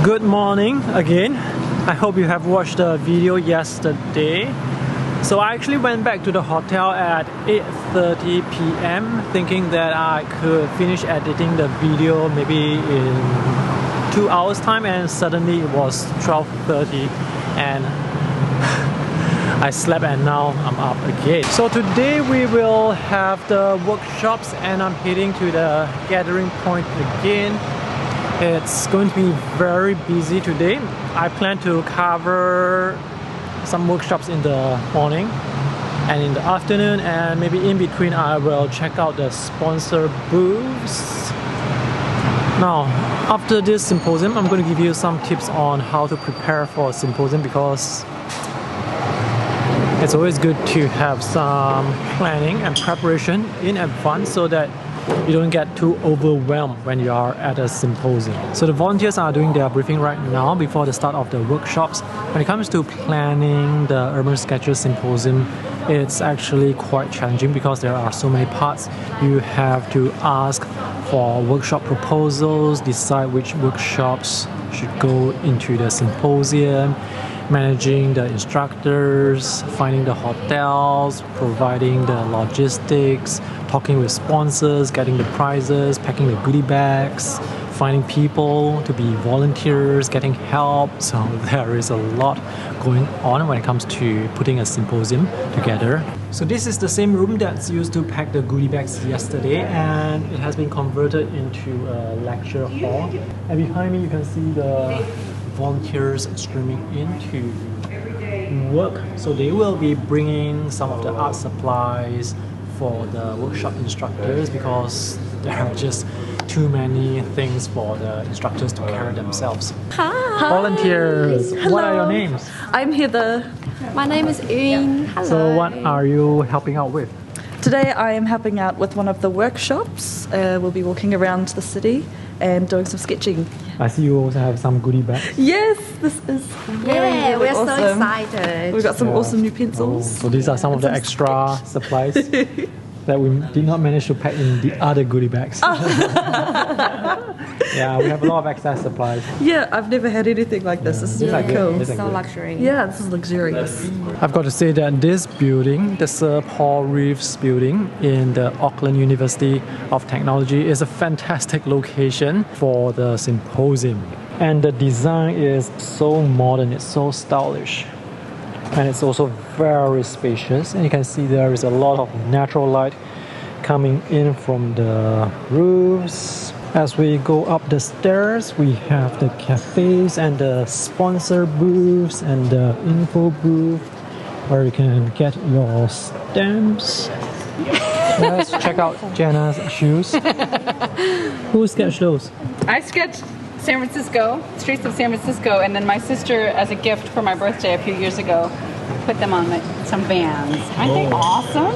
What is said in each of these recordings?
Good morning again. I hope you have watched the video yesterday. So I actually went back to the hotel at 8:30 p.m. thinking that I could finish editing the video maybe in 2 hours time, and suddenly it was 12:30 and I slept and now I'm up again. So today we will have the workshops and I'm heading to the gathering point again. It's going to be very busy today. I plan to cover some workshops in the morning and in the afternoon, and maybe in between I will check out the sponsor booths. Now, after this symposium, I'm going to give you some tips on how to prepare for a symposium, because it's always good to have some planning and preparation in advance so that you don't get too overwhelmed when you are at a symposium. So the volunteers are doing their briefing right now before the start of the workshops. When it comes to planning the Urban Sketchers Symposium, it's actually quite challenging because there are so many parts. You have to ask for workshop proposals, decide which workshops should go into the symposium, managing the instructors, finding the hotels, providing the logistics, talking with sponsors, getting the prizes, packing the goodie bags, finding people to be volunteers, getting help. So there is a lot going on when it comes to putting a symposium together. So this is the same room that's used to pack the goodie bags yesterday, and it has been converted into a lecture hall. And behind me you can see the volunteers streaming into work. So they will be bringing some of the art supplies for the workshop instructors, because there are just too many things for the instructors to carry themselves. Hi. Volunteers, Hello. what are your names? I'm Heather. My name is Yun. Hello. So what are you helping out with? Today I am helping out with one of the workshops. We'll be walking around the city and doing some sketching. I see you also have some goodie bags. Yes, this is really we're awesome. so excited. We've got some awesome new pencils. So these are some of the extra supplies that we did not manage to pack in the other goodie bags. Yeah, we have a lot of excess supplies. Yeah, I've never had anything like this. This is really cool. So luxury. Yeah, this is luxurious. I've got to say that this building, the Sir Paul Reeves building in the Auckland University of Technology, is a fantastic location for the symposium. And the design is so modern, it's so stylish. And it's also very spacious. And you can see there is a lot of natural light coming in from the roofs. As we go up the stairs, we have the cafes and the sponsor booths and the info booth where you can get your stamps. Let's check out Jenna's shoes. Who sketched those? I sketched San Francisco, streets of San Francisco, and then my sister, as a gift for my birthday a few years ago, put them on some Vans. Aren't they awesome?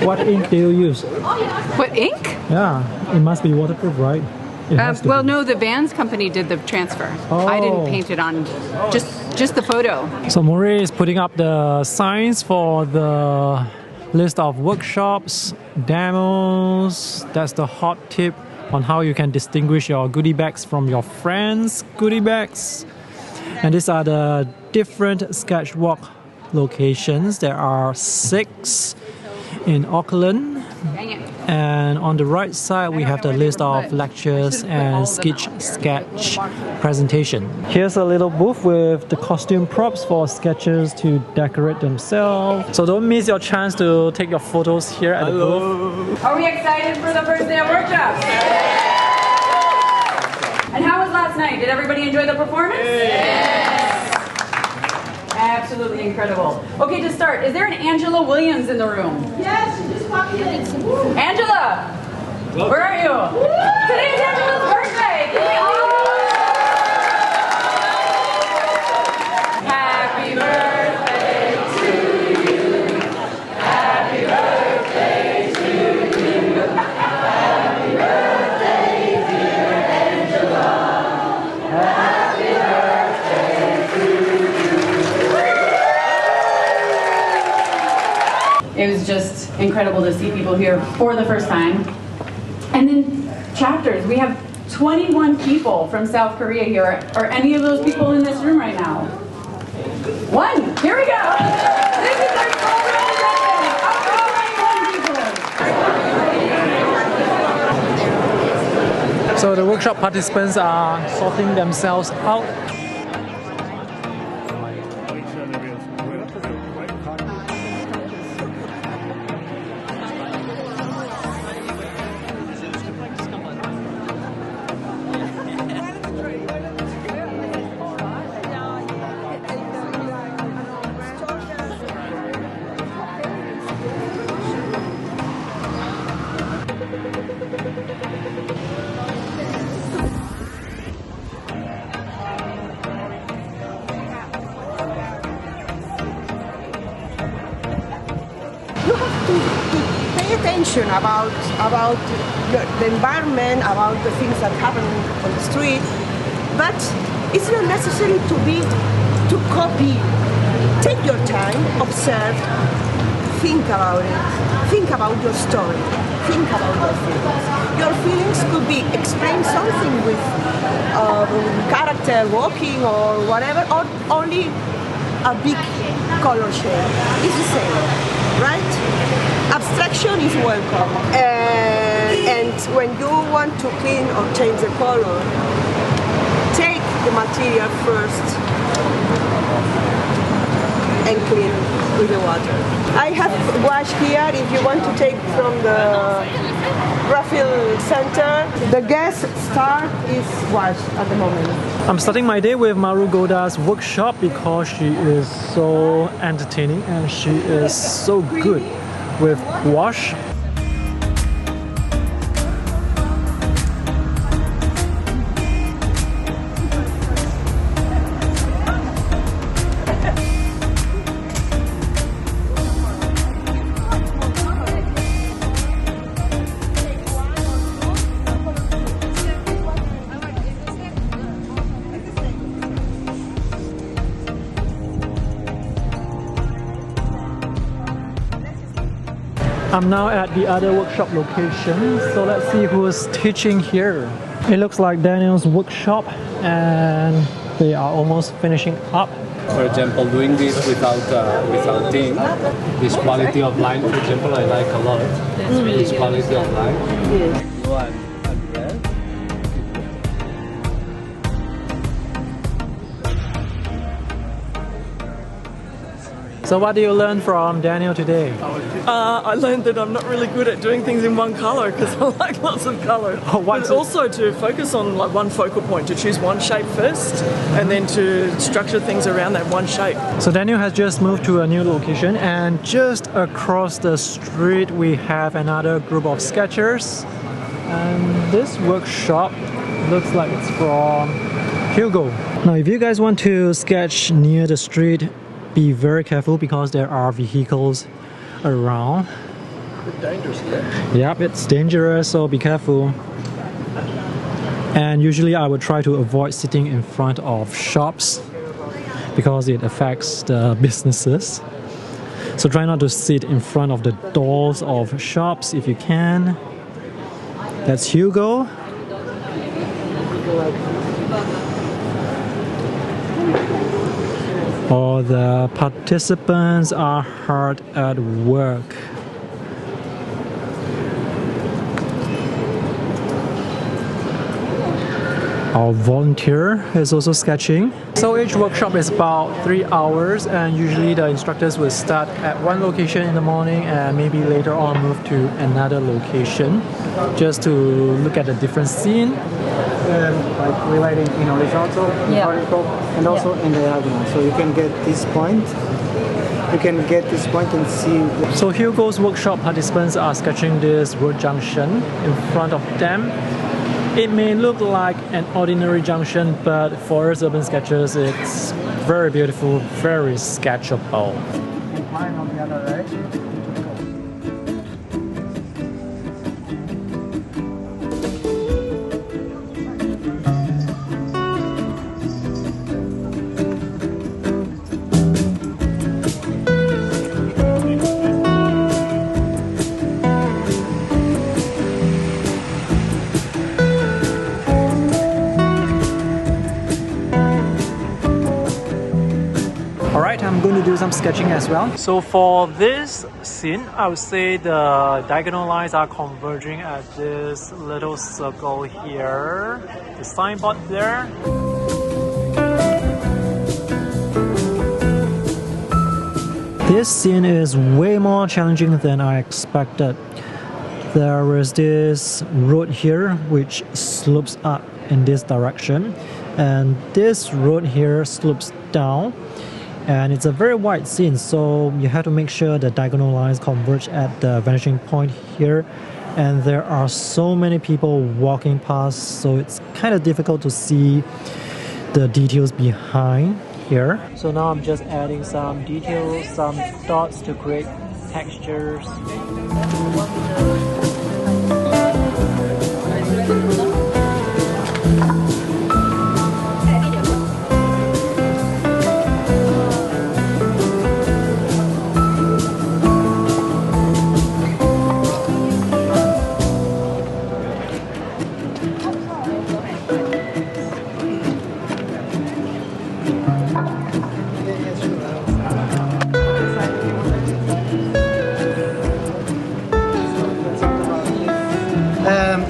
What ink do you use? What, ink? Yeah, it must be waterproof, right? It has to Well, be. no, the Vans company did the transfer. Oh. I didn't paint it on, just the photo. So Maureen is putting up the signs for the list of workshops, demos. That's the hot tip on how you can distinguish your goodie bags from your friends' goodie bags. And these are the different Sketchwalk locations. There are 6 in Auckland. Dang it. And on the right side, we have the list of lectures and sketch presentation. Here's a little booth with the costume props for sketchers to decorate themselves. So don't miss your chance to take your photos here at the booth. Are we excited for the first day of workshops? And how was last night? Did everybody enjoy the performance? Yes. Absolutely incredible. Okay, to start, is there an Angela Williams in the room? Yes, she just walked in. Angela! Where are you? Today's Angela's birthday! Can we all... Happy birthday to you. Happy birthday to you. Happy birthday, dear Angela. Happy birthday to you. It was just incredible to see people here for the first time. And then chapters. We have 21 people from South Korea here. Are any of those people in this room right now? One. Here we go. This is our full representative of the 21 people. So the workshop participants are sorting themselves out. You have to pay attention about the environment, about the things that happen on the street, but it's not necessary to copy. Take your time, observe, think about it, think about your story, think about your feelings. Your feelings could be explain something with character walking or whatever, or only a big color shade. It's the same, right? Abstraction is welcome. And when you want to clean or change the color, take the material first and clean with the water. I have wash here if you want to take from the refill center. The guest star is washed at the moment. I'm starting my day with Maru Goda's workshop because she is so entertaining and she is so good with wash. I'm now at the other workshop location, so let's see who's teaching here. It looks like Daniel's workshop and they are almost finishing up. For example, doing this without ink, this quality of line, for example, I like a lot. This quality of line. So what do you learn from Daniel today? I learned that I'm not really good at doing things in one colour because I like lots of colour. Oh, but also to focus on like one focal point, to choose one shape first and then to structure things around that one shape. So Daniel has just moved to a new location and just across the street we have another group of sketchers. And this workshop looks like it's from Hugo. Now if you guys want to sketch near the street, be very careful because there are vehicles around. It's dangerous, yeah? Yep, it's dangerous, so be careful. And usually I would try to avoid sitting in front of shops because it affects the businesses. So try not to sit in front of the doors of shops if you can. That's Hugo. All the participants are hard at work. Our volunteer is also sketching. So each workshop is about 3 hours and usually the instructors will start at one location in the morning and maybe later on move to another location just to look at a different scene. Like relating in horizontal, in vertical, and also in diagonal. So you can get this point. You can get this point and see. So Hugo's workshop participants are sketching this road junction in front of them. It may look like an ordinary junction, but for us urban sketchers, it's very beautiful, very sketchable. And fine on the other direction. I'm going to do some sketching as well. So for this scene, I would say the diagonal lines are converging at this little circle here. The signboard there. This scene is way more challenging than I expected. There is this road here which slopes up in this direction, and this road here slopes down, and it's a very wide scene, so you have to make sure the diagonal lines converge at the vanishing point here, and there are so many people walking past, so it's kind of difficult to see the details behind here. So now I'm just adding some details, some dots to create textures.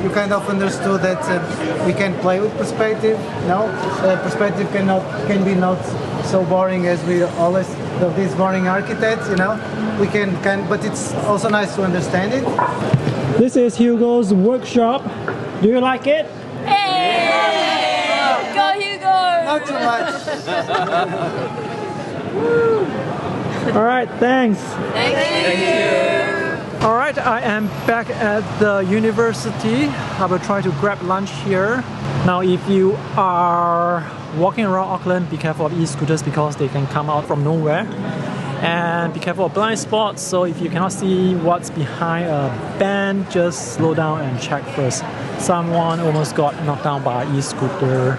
You kind of understood that we can play with perspective. No, perspective can be not so boring as we always of these boring architects. You know, we can, but it's also nice to understand it. This is Hugo's workshop. Do you like it? Hey! Go Hugo! Not too much. All right, thanks. Thank you. All right, I am back at the university. I will try to grab lunch here. Now, if you are walking around Auckland, be careful of e-scooters because they can come out from nowhere. And be careful of blind spots, so if you cannot see what's behind a band, just slow down and check first. Someone almost got knocked down by an e-scooter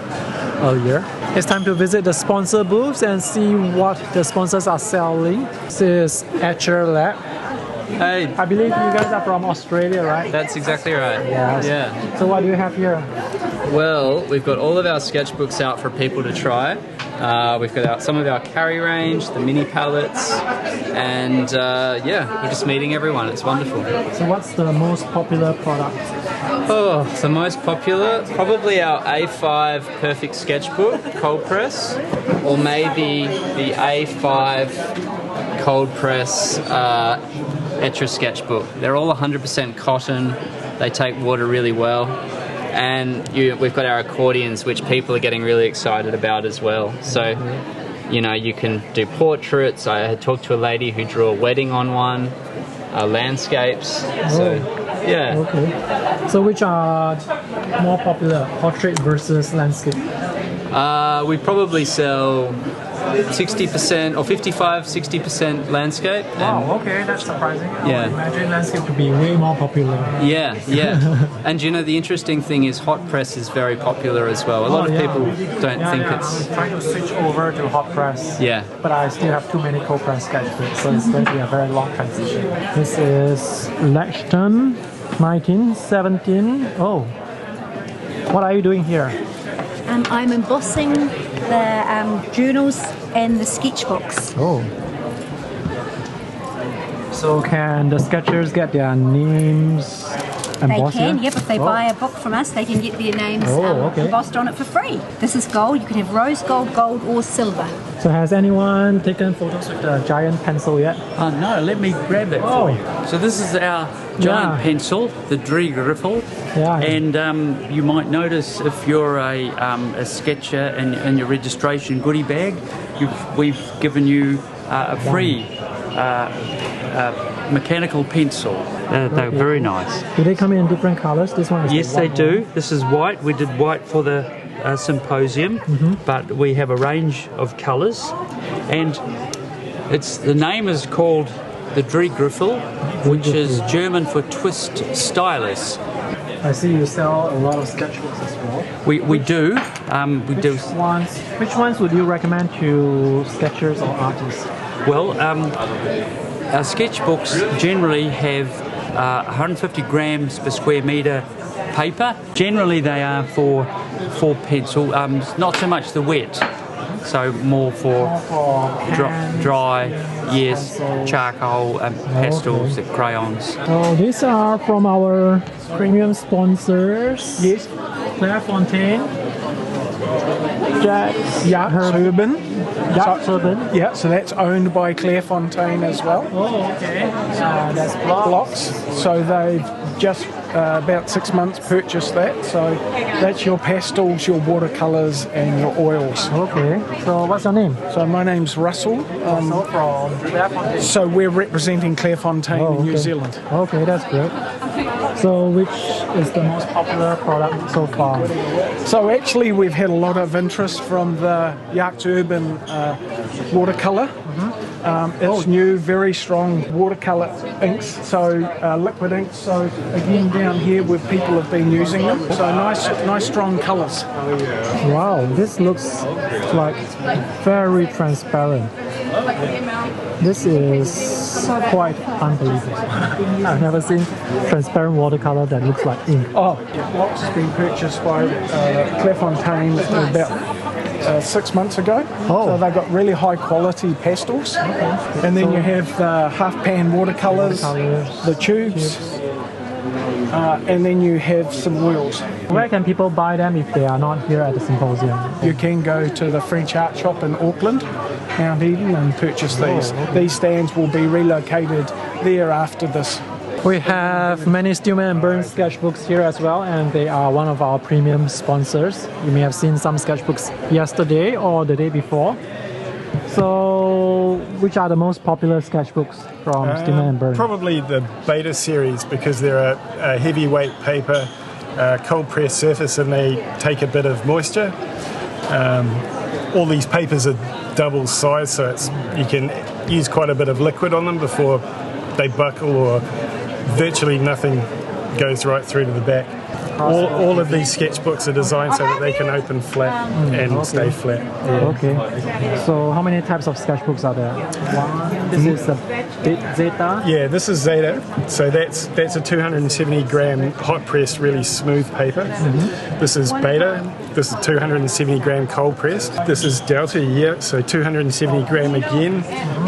earlier. It's time to visit the sponsor booths and see what the sponsors are selling. This is Etcher Lab. Hey. I believe you guys are from Australia, right? That's exactly right. Yes. Yeah. So what do you have here? Well, we've got all of our sketchbooks out for people to try. We've got some of our carry range, the mini palettes, and yeah, we're just meeting everyone. It's wonderful. So what's the most popular product? Oh, the most popular? Probably our A5 Perfect Sketchbook, cold press, or maybe the A5 cold press Etcher Sketchbook. They're all 100% cotton. They take water really well. And we've got our accordions, which people are getting really excited about as well. So, you know, you can do portraits. I had talked to a lady who drew a wedding on one, landscapes. So, yeah. Okay. So which are more popular, portrait versus landscape? We probably sell 60% or 55-60% landscape. Wow, okay, that's surprising. I Yeah. would imagine landscape to be way more popular. Yeah. And you know, the interesting thing is hot press is very popular as well. A lot of people don't think it's... I'm trying to switch over to hot press. Yeah. But I still have too many cold press sketchbooks, so it's going to be a very long transition. This is Lexington, 1917. Oh. What are you doing here? I'm embossing the journals and the sketchbooks. Oh. So can the sketchers get their names embossed? They can, here? yep. If they buy a book from us, they can get their names okay. embossed on it for free. This is gold. You can have rose gold, gold, or silver. So has anyone taken photos with the giant pencil yet? No, let me grab that for you. So this is our giant pencil, the Dree Griffel. Yeah. And you might notice if you're a sketcher in your registration goodie bag, we've given you a free mechanical pencil. They're very nice. Do they come in different colors? This one is Yes, they do. This is white. We did white for the symposium, but we have a range of colours, and the name is called the Dree Griffel, which is German for twist stylus. I see you sell a lot of sketchbooks as well. We do. Which ones would you recommend to sketchers or artists? Well, our sketchbooks generally have 150 grams per square metre paper. Generally they are for pencil, not so much the wet. so more for dry, yes, charcoal and pastels, crayons. So these are from our premium sponsors. Yes. Clairefontaine, Yachts Urban. Urban. Yeah, so that's owned by Clairefontaine as well. Oh, okay. That's Blocks. So they've just about 6 months purchased that. So that's your pastels, your watercolours and your oils. Okay. So what's your name? So my name's Russell. From Clairefontaine. So we're representing Clairefontaine in New Zealand. Okay, that's great. So which is the most popular product so far? So actually we've had a lot of interest from the Yachts Urban watercolour. It's new, very strong watercolour inks, so liquid inks. So again, down here where people have been using them. So nice strong colours. Wow, this looks like very transparent. This is quite unbelievable. I've never seen transparent watercolor that looks like ink. Oh, Blocks has been purchased by Clairefontaine about 6 months ago. So they've got really high quality pastels. And then you have the half pan watercolours, the tubes, and then you have some oils. Where can people buy them if they are not here at the symposium? You can go to the French Art Shop in Auckland, Mount Eden, and purchase these. These stands will be relocated there after this. We have many Stillman and Burns sketchbooks here as well, and they are one of our premium sponsors. You may have seen some sketchbooks yesterday or the day before. So, which are the most popular sketchbooks from Stillman and Burns? Probably the Beta series, because they're a heavyweight paper, cold press surface, and they take a bit of moisture. All these papers are double size, so you can use quite a bit of liquid on them before they buckle, or virtually nothing goes right through to the back. All of these sketchbooks are designed so that they can open flat and stay flat. Yeah. Okay. So how many types of sketchbooks are there? One. This is a Zeta. Yeah, this is Zeta. So that's a 270 gram hot pressed, really smooth paper. This is Beta. This is 270 gram cold pressed. This is Delta, so 270 gram again.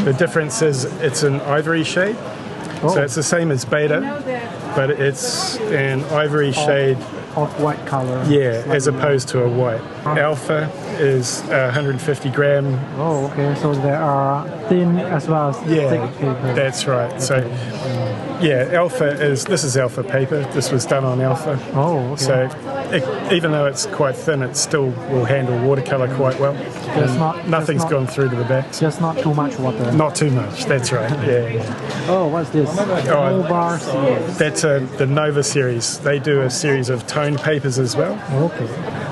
The difference is it's an ivory shade. So it's the same as Beta, but it's an ivory shade of white color. Yeah, as opposed to a white. Alpha is 150 gram. Oh, okay. So there are thin as well as thick paper. That's right. Okay. So, this is Alpha paper. This was done on Alpha. Oh, okay. So even though it's quite thin, it still will handle watercolor quite well. Nothing's gone through to the back. Just not too much water. Not too much. That's right. Yeah. Oh, what's this? Nova series. That's the Nova series. They do a series of toned papers as well. Okay.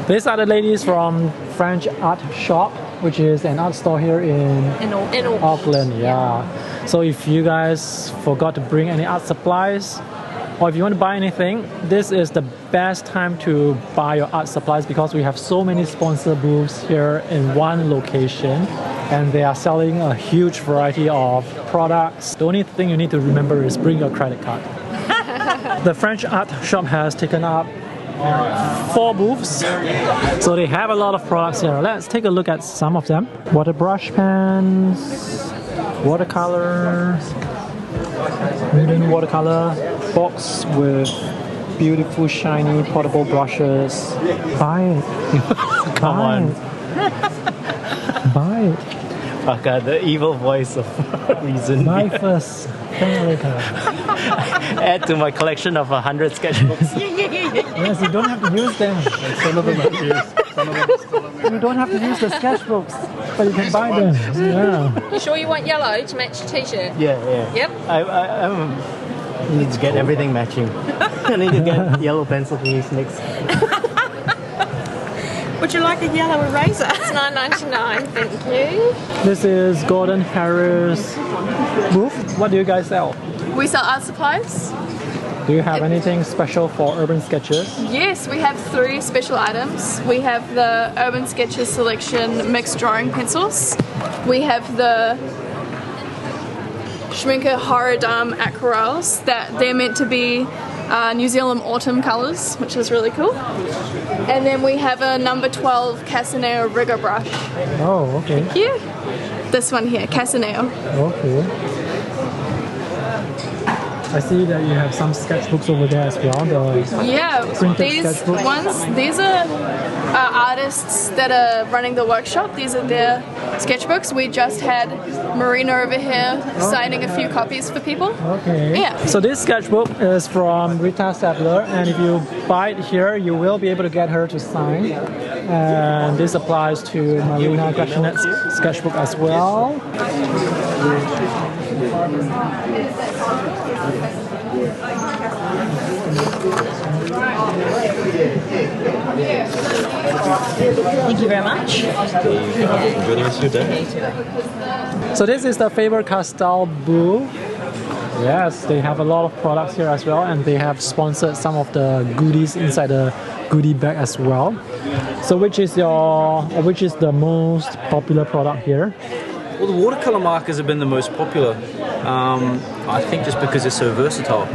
These are the ladies from French Art Shop, which is an art store here in Auckland. Yeah. So if you guys forgot to bring any art supplies, or if you want to buy anything, this is the best time to buy your art supplies, because we have so many sponsor booths here in one location, and they are selling a huge variety of products. The only thing you need to remember is bring your credit card. The French Art Shop has taken up 4 booths, so they have a lot of products here. Let's take a look at some of them. Water brush pens, watercolor, wooden watercolor box with beautiful shiny portable brushes. Buy it. Come on. Buy it. Fuck, the evil voice of reason. Buy first, pay later. Add to my collection of 100 sketchbooks. Yes, you don't have to use them. Some of them are used. You don't have to use the sketchbooks, but you can buy them. Yeah. You sure you want yellow to match your t-shirt? Yeah. Yep. I need to get everything matching. I need to get yellow pencil to use next. Would you like a yellow eraser? It's $9.99, thank you. This is Gordon Harris booth. What do you guys sell? We sell art supplies. Do you have anything special for Urban Sketchers? Yes, we have 3 special items. We have the Urban Sketchers Selection mixed drawing pencils. We have the Schminke Horodam aquarels that they're meant to be New Zealand autumn colours, which is really cool. And then we have a number 12 Casaneo rigger brush. Oh, okay. Thank you. This one here, Casaneo. Okay. I see that you have some sketchbooks over there as well. Yeah, printed these sketchbooks. ones, these are artists that are running the workshop. These are their sketchbooks. We just had Marina over here signing a few copies for people. Okay. Yeah. So this sketchbook is from Rita Sadler, and if you buy it here, you will be able to get her to sign. And this applies to Marina Grachinet's sketchbook as well. Thank you very much. Enjoy the rest of your day. So this is the Faber-Castell booth. Yes, they have a lot of products here as well, and they have sponsored some of the goodies inside the goodie bag as well. So which is the most popular product here? Well, the watercolor markers have been the most popular. I think just because they're so versatile.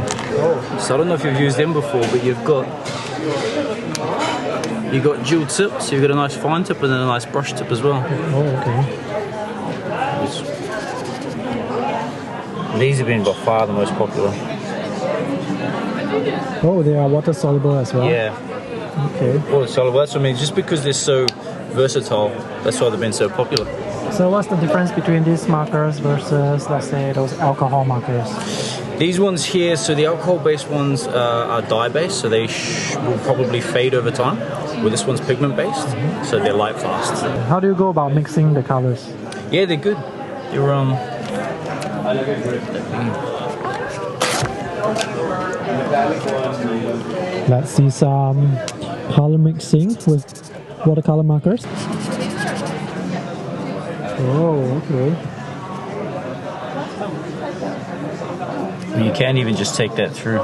So I don't know if you've used them before, but you've got dual tips. You've got a nice fine tip and then a nice brush tip as well. Oh, okay. These have been by far the most popular. Oh, they are water soluble as well. Yeah. Okay. Water soluble. That's what I mean. Just because they're so versatile, that's why they've been so popular. So what's the difference between these markers versus, let's say, those alcohol markers? These ones here, so the alcohol-based ones are dye-based, so they will probably fade over time. Well, this one's pigment-based, so they're light fast. How do you go about mixing the colors? Yeah, they're good. They're Let's see some color mixing with watercolor markers. Oh, okay. You can even just take that through.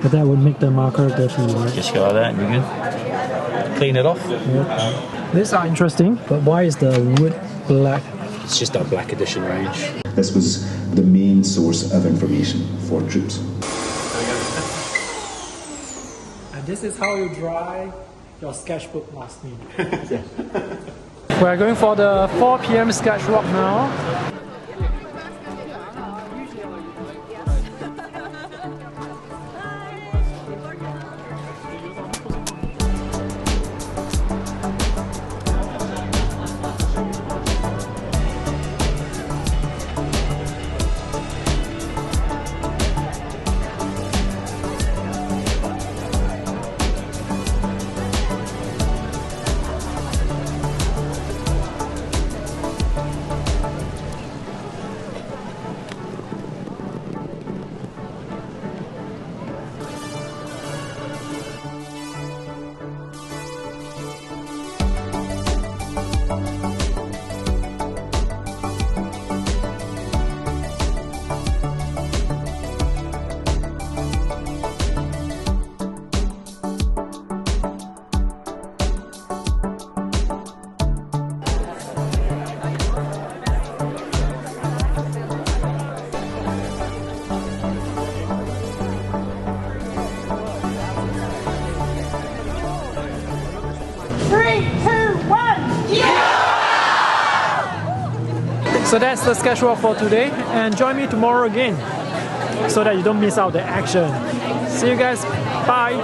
But that would make the marker dirty, right? Just go like that and you're good. Clean it off. Okay. These are interesting, but why is the wood black? It's just our black edition range. This was the main source of information for troops. And this is how you dry your sketchbook last week. We're going for the 4 p.m. Sketchwalk now. So that's the Sketchwalk for today, and join me tomorrow again so that you don't miss out the action. See you guys, bye!